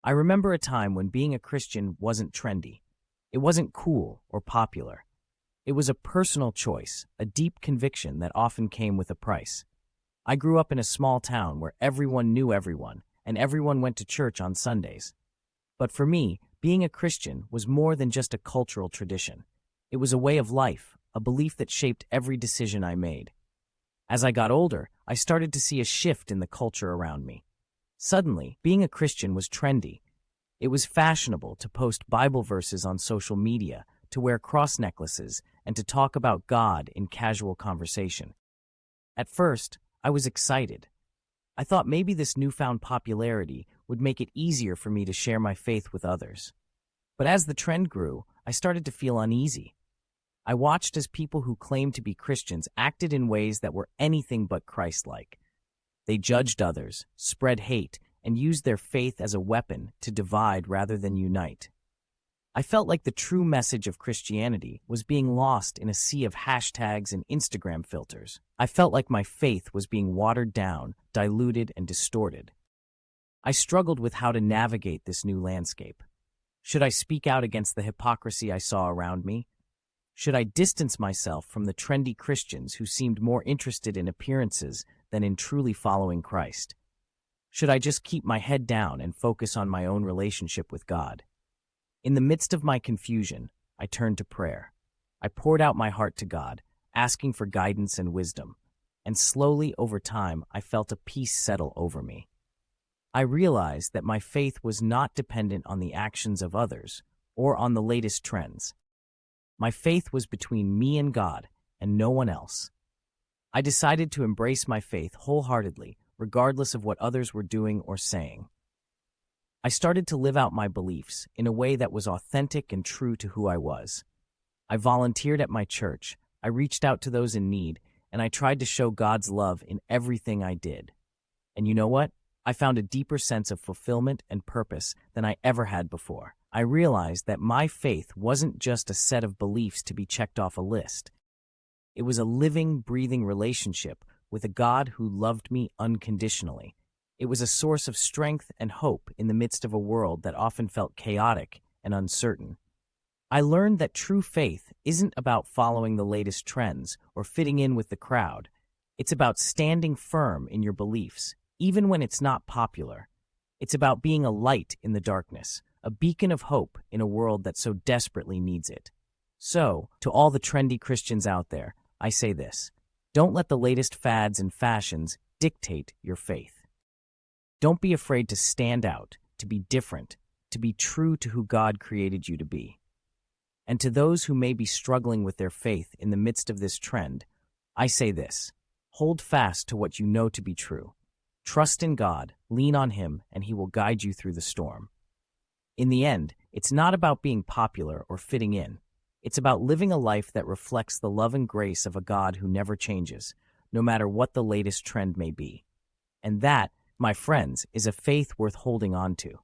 I remember a time when being a Christian wasn't trendy. It wasn't cool or popular. It was a personal choice, a deep conviction that often came with a price. I grew up in a small town where everyone knew everyone, and everyone went to church on Sundays. But for me, being a Christian was more than just a cultural tradition. It was a way of life, a belief that shaped every decision I made. As I got older, I started to see a shift in the culture around me. Suddenly, being a Christian was trendy. It was fashionable to post Bible verses on social media, to wear cross necklaces, and to talk about God in casual conversation. At first, I was excited. I thought maybe this newfound popularity would make it easier for me to share my faith with others. But as the trend grew, I started to feel uneasy. I watched as people who claimed to be Christians acted in ways that were anything but Christ-like. They judged others, spread hate, and used their faith as a weapon to divide rather than unite. I felt like the true message of Christianity was being lost in a sea of hashtags and Instagram filters. I felt like my faith was being watered down, diluted, and distorted. I struggled with how to navigate this new landscape. Should I speak out against the hypocrisy I saw around me? Should I distance myself from the trendy Christians who seemed more interested in appearances than in truly following Christ? Should I just keep my head down and focus on my own relationship with God? In the midst of my confusion, I turned to prayer. I poured out my heart to God, asking for guidance and wisdom. And slowly, over time, I felt a peace settle over me. I realized that my faith was not dependent on the actions of others or on the latest trends. My faith was between me and God and no one else. I decided to embrace my faith wholeheartedly, regardless of what others were doing or saying. I started to live out my beliefs in a way that was authentic and true to who I was. I volunteered at my church, I reached out to those in need, and I tried to show God's love in everything I did. And you know what? I found a deeper sense of fulfillment and purpose than I ever had before. I realized that my faith wasn't just a set of beliefs to be checked off a list. It was a living, breathing relationship with a God who loved me unconditionally. It was a source of strength and hope in the midst of a world that often felt chaotic and uncertain. I learned that true faith isn't about following the latest trends or fitting in with the crowd. It's about standing firm in your beliefs, even when it's not popular. It's about being a light in the darkness, a beacon of hope in a world that so desperately needs it. So, to all the trendy Christians out there, I say this: don't let the latest fads and fashions dictate your faith. Don't be afraid to stand out, to be different, to be true to who God created you to be. And to those who may be struggling with their faith in the midst of this trend, I say this: hold fast to what you know to be true. Trust in God, lean on Him, and He will guide you through the storm. In the end, it's not about being popular or fitting in. It's about living a life that reflects the love and grace of a God who never changes, no matter what the latest trend may be. And that, my friends, is a faith worth holding on to.